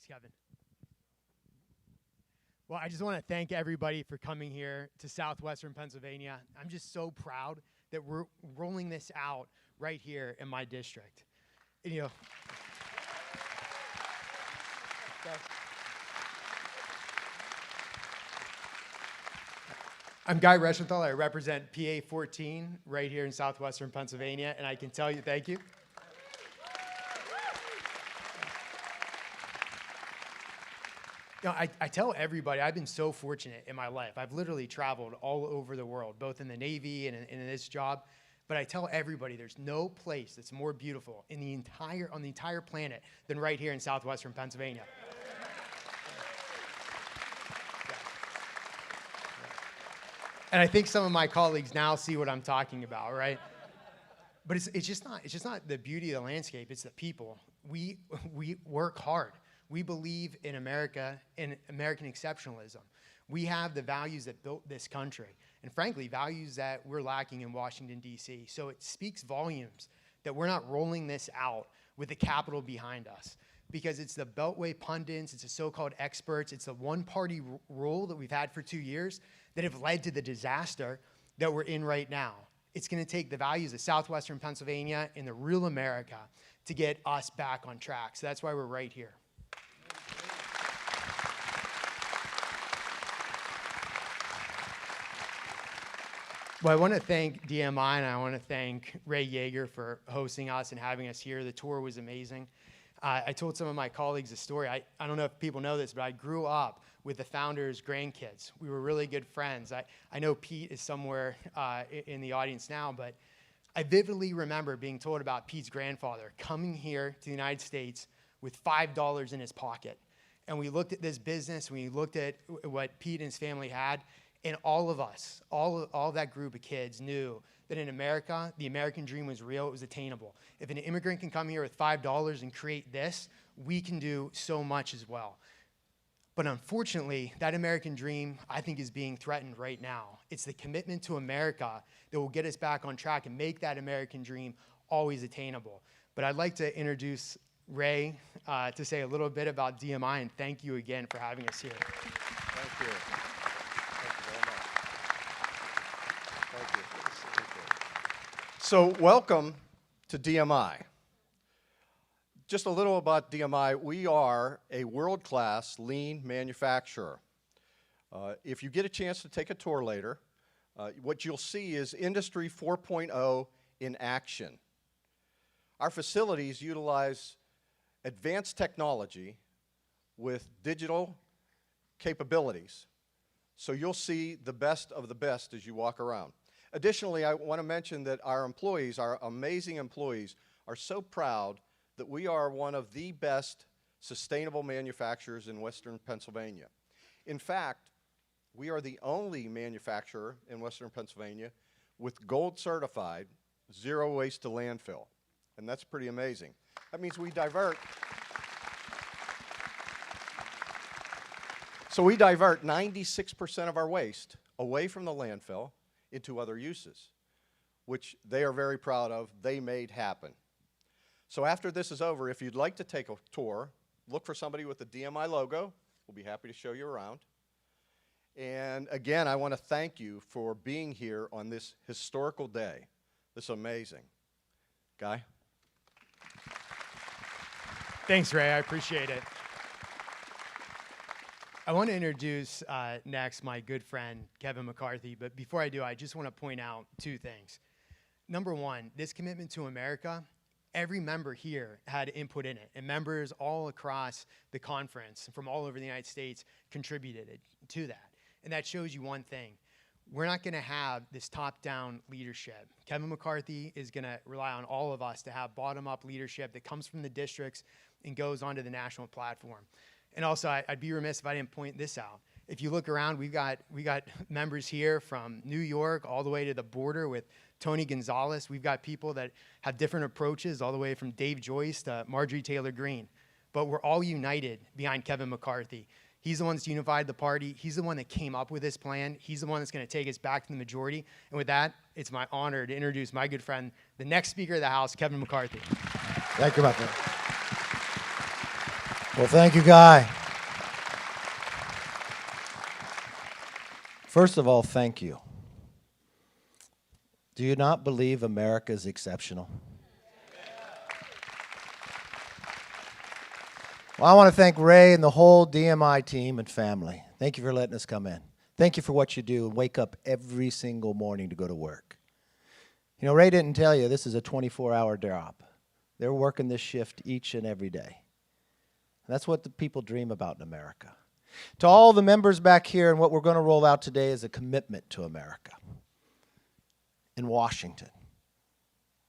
Thanks, Kevin. Well, I just want to thank everybody for coming here to Southwestern Pennsylvania. I'm just so proud that we're rolling this out right here in my district. And, you know, I'm Guy Reschenthal. I represent PA 14 right here in Southwestern Pennsylvania, and I can tell you, thank you. You know, I tell everybody, I've been so fortunate in my life. I've literally traveled all over the world, both in the Navy and in this job. But I tell everybody there's no place that's more beautiful on the entire planet than right here in Southwestern Pennsylvania. And I think some of my colleagues now see what I'm talking about, right? But it's just not the beauty of the landscape, it's the people. We work hard. We believe in America, in American exceptionalism. We have the values that built this country, and frankly, values that we're lacking in Washington, D.C. So it speaks volumes that we're not rolling this out with the Capitol behind us, because it's the Beltway pundits, it's the so-called experts, it's the one-party rule that we've had for 2 years that have led to the disaster that we're in right now. It's going to take the values of Southwestern Pennsylvania and the real America to get us back on track. So that's why we're right here. Well, I want to thank DMI and I want to thank Ray Yeager for hosting us and having us here. The tour was amazing. I told some of my colleagues a story. I don't know if people know this, but I grew up with the founder's grandkids. We were really good friends. I know Pete is somewhere in the audience now, but I vividly remember being told about Pete's grandfather coming here to the United States with $5 in his pocket. And we looked at this business, we looked at what Pete and his family had, and all of us, all that group of kids knew that in America, the American dream was real, it was attainable. If an immigrant can come here with $5 and create this, we can do so much as well. But unfortunately, that American dream, I think, is being threatened right now. It's the commitment to America that will get us back on track and make that American dream always attainable. But I'd like to introduce Ray to say a little bit about DMI, and thank you again for having us here. Thank you. So welcome to DMI. Just a little about DMI. We are a world-class lean manufacturer. If you get a chance to take a tour later, what you'll see is Industry 4.0 in action. Our facilities utilize advanced technology with digital capabilities. So you'll see the best of the best as you walk around. Additionally, I want to mention that our employees, our amazing employees, are so proud that we are one of the best sustainable manufacturers in Western Pennsylvania. In fact, we are the only manufacturer in Western Pennsylvania with gold certified zero waste to landfill. And that's pretty amazing. That means we divert. So we divert 96% of our waste away from the landfill into other uses, which they are very proud of. They made happen. So after this is over, if you'd like to take a tour, look for somebody with the DMI logo. We'll be happy to show you around. And again, I want to thank you for being here on this historical day. This is amazing. Guy? Thanks, Ray. I appreciate it. I want to introduce next my good friend, Kevin McCarthy. But before I do, I just want to point out two things. Number one, this commitment to America, every member here had input in it. And members all across the conference from all over the United States contributed to that. And that shows you one thing. We're not going to have this top-down leadership. Kevin McCarthy is going to rely on all of us to have bottom-up leadership that comes from the districts and goes onto the national platform. And also, I'd be remiss if I didn't point this out. If you look around, we got members here from New York all the way to the border with Tony Gonzalez. We've got people that have different approaches all the way from Dave Joyce to Marjorie Taylor Greene. But we're all united behind Kevin McCarthy. He's the one that's unified the party. He's the one that came up with this plan. He's the one that's going to take us back to the majority. And with that, it's my honor to introduce my good friend, the next Speaker of the House, Kevin McCarthy. Thank you, my friend. Well, thank you, Guy. First of all, thank you. Do you not believe America is exceptional? Well, I want to thank Ray and the whole DMI team and family. Thank you for letting us come in. Thank you for what you do and wake up every single morning to go to work. You know, Ray didn't tell you this is a 24-hour job. They're working this shift each and every day. And that's what the people dream about in America. To all the members back here, and what we're going to roll out today is a commitment to America in Washington.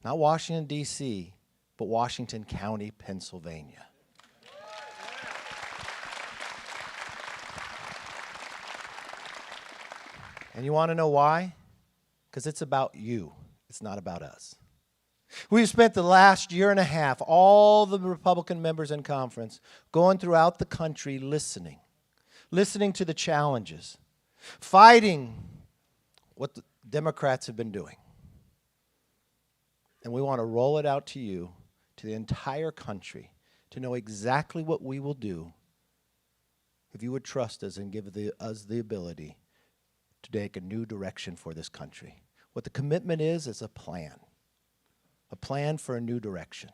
Not Washington, D.C., but Washington County, Pennsylvania. And you want to know why? Because it's about you. It's not about us. We've spent the last year and a half, all the Republican members in conference, going throughout the country listening to the challenges, fighting what the Democrats have been doing. And we want to roll it out to you, to the entire country, to know exactly what we will do if you would trust us and give us the ability to take a new direction for this country. What the commitment is a plan for a new direction.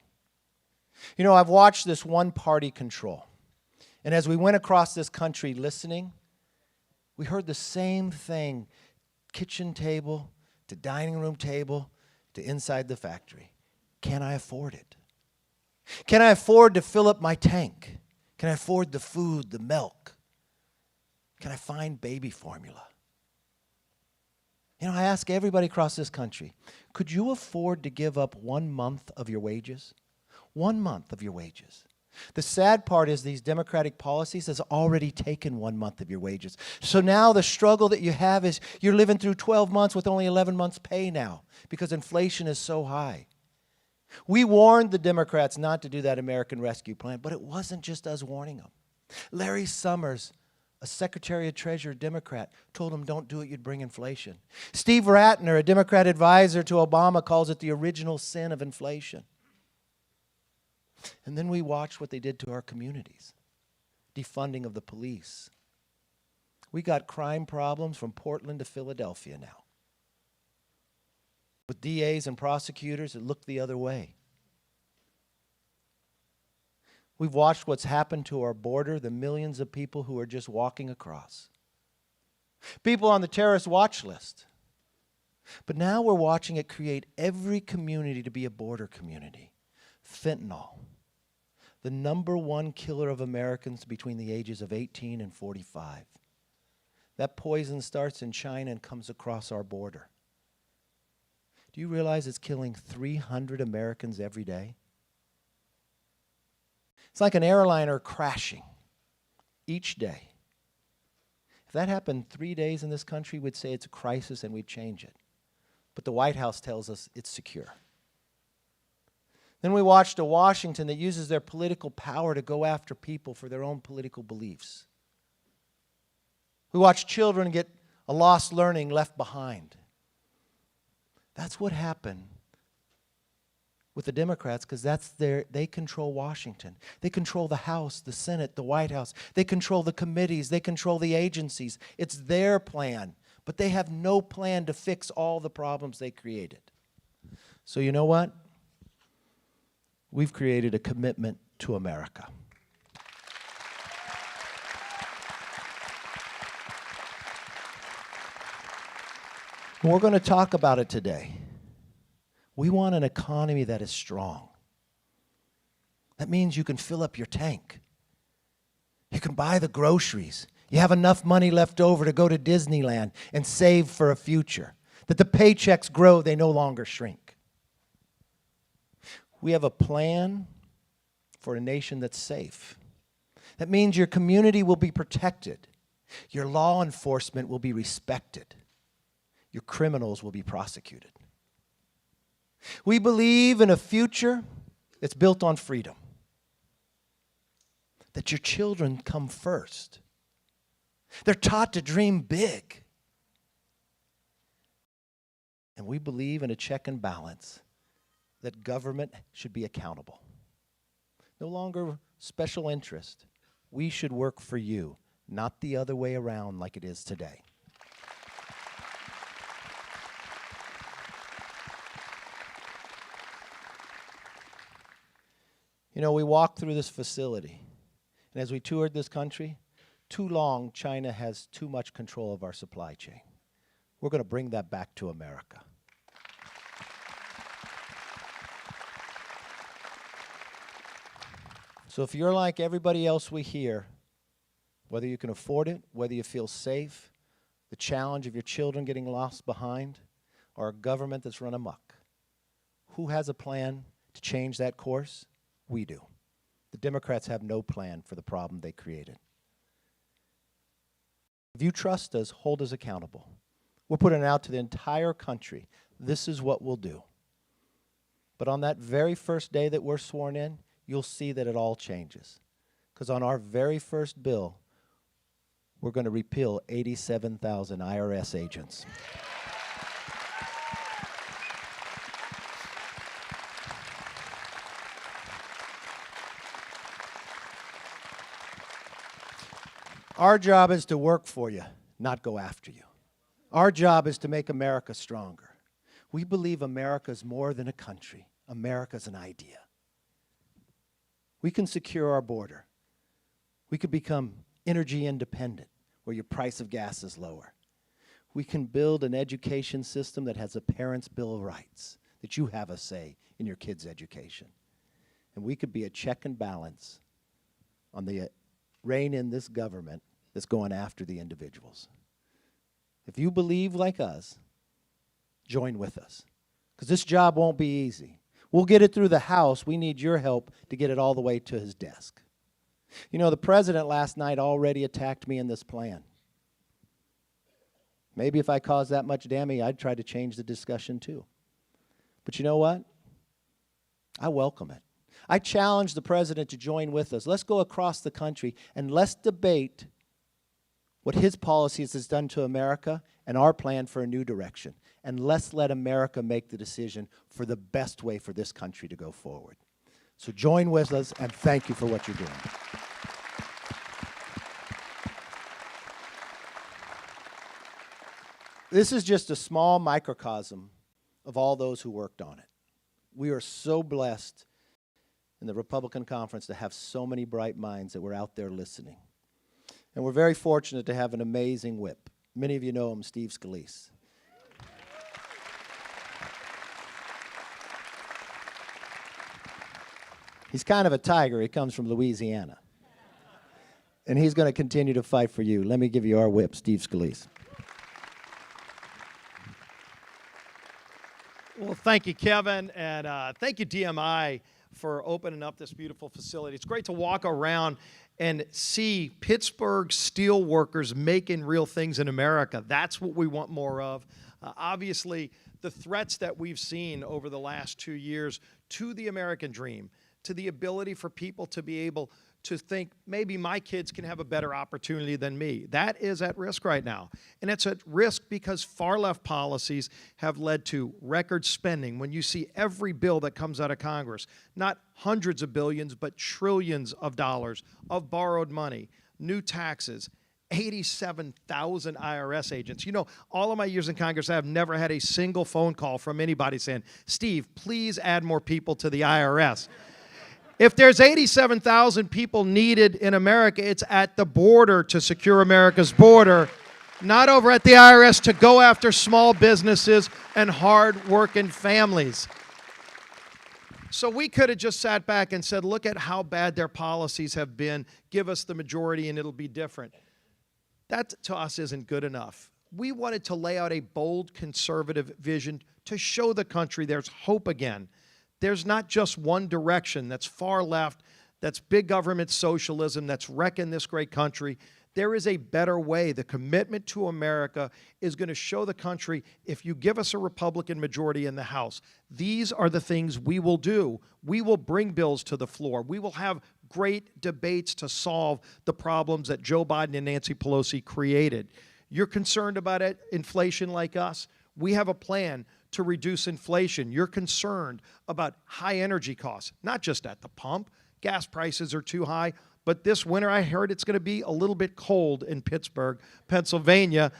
You know, I've watched this one-party control. And as we went across this country listening, we heard the same thing, kitchen table to dining room table to inside the factory. Can I afford it? Can I afford to fill up my tank? Can I afford the food, the milk? Can I find baby formula? You know, I ask everybody across this country, could you afford to give up 1 month of your wages? 1 month of your wages. The sad part is these Democratic policies has already taken 1 month of your wages. So now the struggle that you have is you're living through 12 months with only 11 months pay now because inflation is so high. We warned the Democrats not to do that American Rescue Plan, but it wasn't just us warning them. Larry Summers, a Secretary of Treasury Democrat, told him don't do it, you'd bring inflation. Steve Ratner, a Democrat advisor to Obama, calls it the original sin of inflation. And then we watched what they did to our communities. Defunding of the police. We got crime problems from Portland to Philadelphia now, with DAs and prosecutors that look the other way. We've watched what's happened to our border, the millions of people who are just walking across. People on the terrorist watch list. But now we're watching it create every community to be a border community. Fentanyl, the #1 killer of Americans between the ages of 18 and 45. That poison starts in China and comes across our border. Do you realize it's killing 300 Americans every day? It's like an airliner crashing each day. If that happened 3 days in this country, we'd say it's a crisis and we'd change it. But the White House tells us it's secure. Then we watched a Washington that uses their political power to go after people for their own political beliefs. We watched children get a lost learning left behind. That's what happened with the Democrats, because they control Washington. They control the House, the Senate, the White House. They control the committees. They control the agencies. It's their plan, but they have no plan to fix all the problems they created. So you know what? We've created a commitment to America. We're going to talk about it today. We want an economy that is strong. That means you can fill up your tank. You can buy the groceries. You have enough money left over to go to Disneyland and save for a future. That the paychecks grow, they no longer shrink. We have a plan for a nation that's safe. That means your community will be protected. Your law enforcement will be respected. Your criminals will be prosecuted. We believe in a future that's built on freedom. That your children come first. They're taught to dream big. And we believe in a check and balance, that government should be accountable. No longer special interest. We should work for you, not the other way around like it is today. You know, we walked through this facility, and as we toured this country, too long China has too much control of our supply chain. We're going to bring that back to America. So if you're like everybody else we hear, whether you can afford it, whether you feel safe, the challenge of your children getting lost behind, or a government that's run amok, who has a plan to change that course? We do. The Democrats have no plan for the problem they created. If you trust us, hold us accountable. We're putting it out to the entire country. This is what we'll do. But on that very first day that we're sworn in, you'll see that it all changes. Because on our very first bill, we're going to repeal 87,000 IRS agents. Our job is to work for you, not go after you. Our job is to make America stronger. We believe America is more than a country. America's an idea. We can secure our border. We could become energy independent, where your price of gas is lower. We can build an education system that has a parent's bill of rights, that you have a say in your kids' education. And we could be a check and balance on the reign in this government that's going after the individuals. If you believe like us, join with us. Because this job won't be easy. We'll get it through the House. We need your help to get it all the way to his desk. You know, the president last night already attacked me in this plan. Maybe if I caused that much damage, I'd try to change the discussion too. But you know what? I welcome it. I challenge the president to join with us. Let's go across the country and let's debate what his policies has done to America and our plan for a new direction. And let's let America make the decision for the best way for this country to go forward. So join with us, and thank you for what you're doing. This is just a small microcosm of all those who worked on it. We are so blessed in the Republican Conference to have so many bright minds that were out there listening. And we're very fortunate to have an amazing whip. Many of you know him, Steve Scalise. He's kind of a tiger. He comes from Louisiana. And he's going to continue to fight for you. Let me give you our whip, Steve Scalise. Well, thank you, Kevin, and thank you, DMI, for opening up this beautiful facility. It's great to walk around and see Pittsburgh steel workers making real things in America. That's what we want more of. Obviously, the threats that we've seen over the last 2 years to the American dream, to the ability for people to be able to think, maybe my kids can have a better opportunity than me. That is at risk right now. And it's at risk because far-left policies have led to record spending. When you see every bill that comes out of Congress, not hundreds of billions, but trillions of dollars of borrowed money, new taxes, 87,000 IRS agents. You know, all of my years in Congress, I have never had a single phone call from anybody saying, Steve, please add more people to the IRS. If there's 87,000 people needed in America, it's at the border to secure America's border, not over at the IRS to go after small businesses and hard-working families. So we could have just sat back and said, look at how bad their policies have been. Give us the majority and it'll be different. That, to us, isn't good enough. We wanted to lay out a bold conservative vision to show the country there's hope again. There's not just one direction that's far left, that's big government socialism, that's wrecking this great country. There is a better way. The commitment to America is going to show the country, if you give us a Republican majority in the House, these are the things we will do. We will bring bills to the floor. We will have great debates to solve the problems that Joe Biden and Nancy Pelosi created. You're concerned about inflation like us? We have a plan to reduce inflation. You're concerned about high energy costs, not just at the pump. gas prices are too high. But this winter, I heard it's going to be a little bit cold in Pittsburgh, Pennsylvania.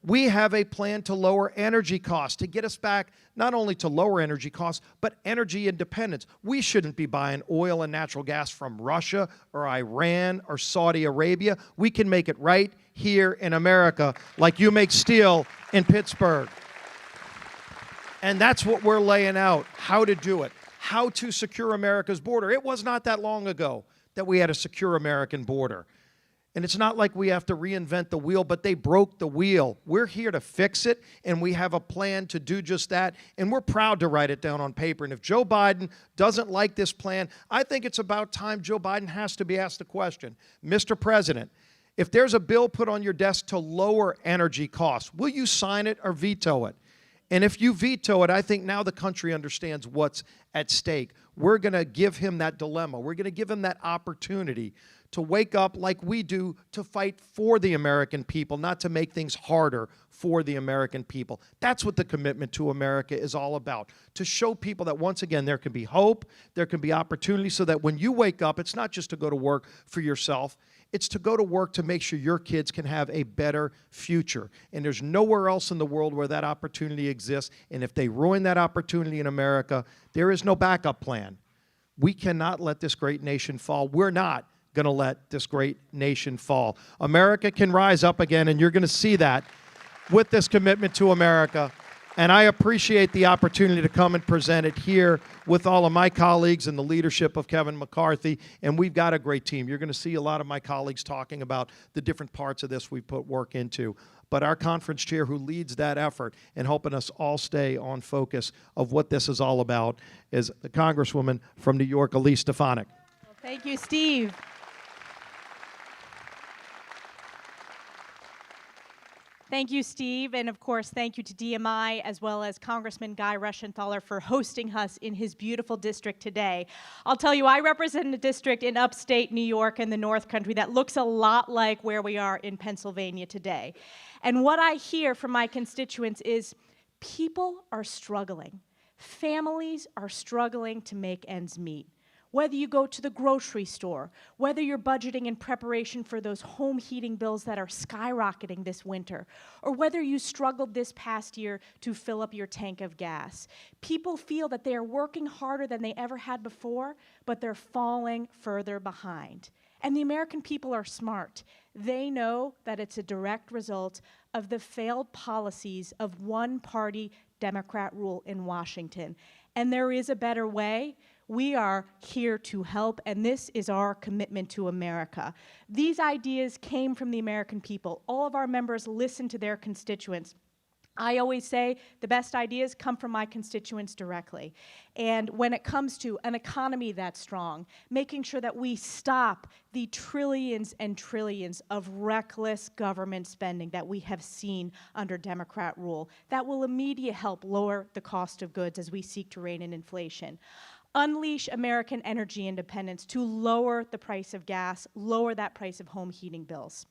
We have a plan to lower energy costs, to get us back not only to lower energy costs, but energy independence. We shouldn't be buying oil and natural gas from Russia or Iran or Saudi Arabia. We can make it right here in America, like you make steel in Pittsburgh. And that's what we're laying out, how to do it, how to secure America's border. It was not that long ago that we had a secure American border. And it's not like we have to reinvent the wheel, but they broke the wheel. We're here to fix it, and we have a plan to do just that, and we're proud to write it down on paper. And if Joe Biden doesn't like this plan, I think it's about time Joe Biden has to be asked the question, Mr. President, if there's a bill put on your desk to lower energy costs, will you sign it or veto it? And if you veto it, I think now the country understands what's at stake. We're going to give him that dilemma. We're going to give him that opportunity to wake up like we do to fight for the American people, not to make things harder for the American people. That's what the commitment to America is all about, to show people that, once again, there can be hope, there can be opportunity, so that when you wake up, it's not just to go to work for yourself, it's to go to work to make sure your kids can have a better future. And there's nowhere else in the world where that opportunity exists. And if they ruin that opportunity in America, there is no backup plan. We cannot let this great nation fall. We're not going to let this great nation fall. America can rise up again, and you're going to see that with this commitment to America. And I appreciate the opportunity to come and present it here with all of my colleagues and the leadership of Kevin McCarthy. And we've got a great team. You're going to see a lot of my colleagues talking about the different parts of this we put work into. But our conference chair who leads that effort and helping us all stay on focus of what this is all about is the Congresswoman from New York, Elise Stefanik. Well, thank you, Steve. Thank you, Steve, and of course, thank you to DMI as well as Congressman Guy Reschenthaler for hosting us in his beautiful district today. I'll tell you, I represent a district in upstate New York in the North Country that looks a lot like where we are in Pennsylvania today. And what I hear from my constituents is people are struggling. Families are struggling to make ends meet. Whether you go to the grocery store, whether you're budgeting in preparation for those home heating bills that are skyrocketing this winter, or whether you struggled this past year to fill up your tank of gas. People feel that they are working harder than they ever had before, but they're falling further behind. And the American people are smart. They know that it's a direct result of the failed policies of one-party Democrat rule in Washington. And there is a better way. We are here to help, and this is our commitment to America. These ideas came from the American people. All of our members listen to their constituents. I always say the best ideas come from my constituents directly. And when it comes to an economy that's strong, making sure that we stop the trillions and trillions of reckless government spending that we have seen under Democrat rule, that will immediately help lower the cost of goods as we seek to rein in inflation. Unleash American energy independence to lower the price of gas, lower that price of home heating bills.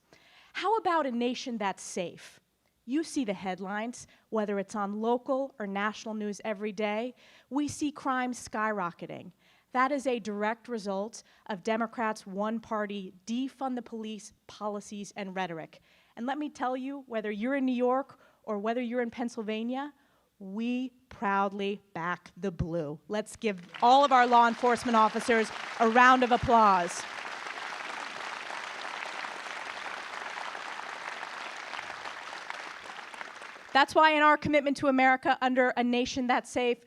How about a nation that's safe? You see the headlines, whether it's on local or national news every day. We see crime skyrocketing. That is a direct result of Democrats' one-party defund the police policies and rhetoric. And let me tell you, whether you're in New York or whether you're in Pennsylvania, we proudly back the blue. Let's give all of our law enforcement officers a round of applause. That's why in our commitment to America under a nation that's safe,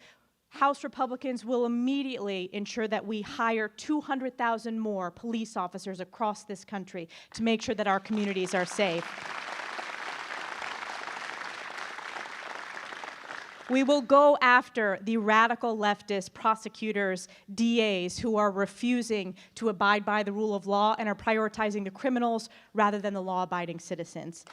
House Republicans will immediately ensure that we hire 200,000 more police officers across this country to make sure that our communities are safe. We will go after the radical leftist prosecutors, DAs, who are refusing to abide by the rule of law and are prioritizing the criminals rather than the law-abiding citizens.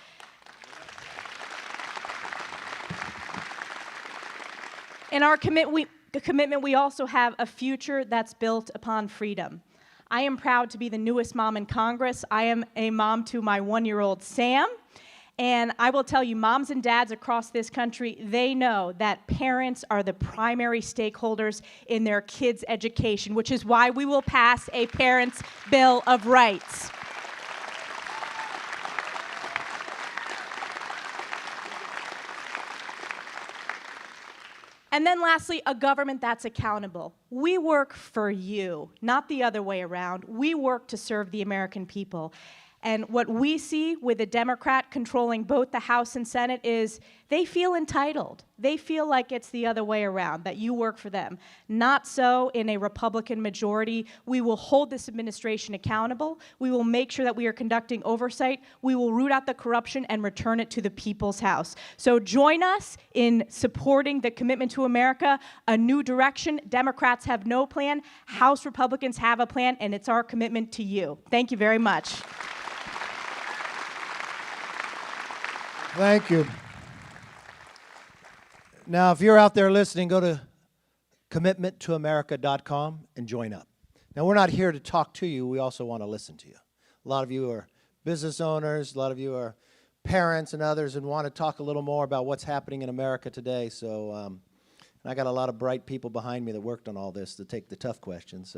In our commitment, we also have a future that's built upon freedom. I am proud to be the newest mom in Congress. I am a mom to my 1-year-old Sam. And I will tell you, moms and dads across this country, they know that parents are the primary stakeholders in their kids' education, which is why we will pass a Parents' Bill of Rights. And then lastly, a government that's accountable. We work for you, not the other way around. We work to serve the American people. And what we see with a Democrat controlling both the House and Senate is they feel entitled. They feel like it's the other way around, that you work for them. Not so in a Republican majority. We will hold this administration accountable. We will make sure that we are conducting oversight. We will root out the corruption and return it to the people's house. So join us in supporting the commitment to America, a new direction. Democrats have no plan. House Republicans have a plan, and it's our commitment to you. Thank you very much. Thank you. Now, if you're out there listening, go to commitmenttoamerica.com and join up. Now, we're not here to talk to you. We also want to listen to you. A lot of you are business owners. A lot of you are parents and others and want to talk a little more about what's happening in America today. So I got a lot of bright people behind me that worked on all this to take the tough questions. So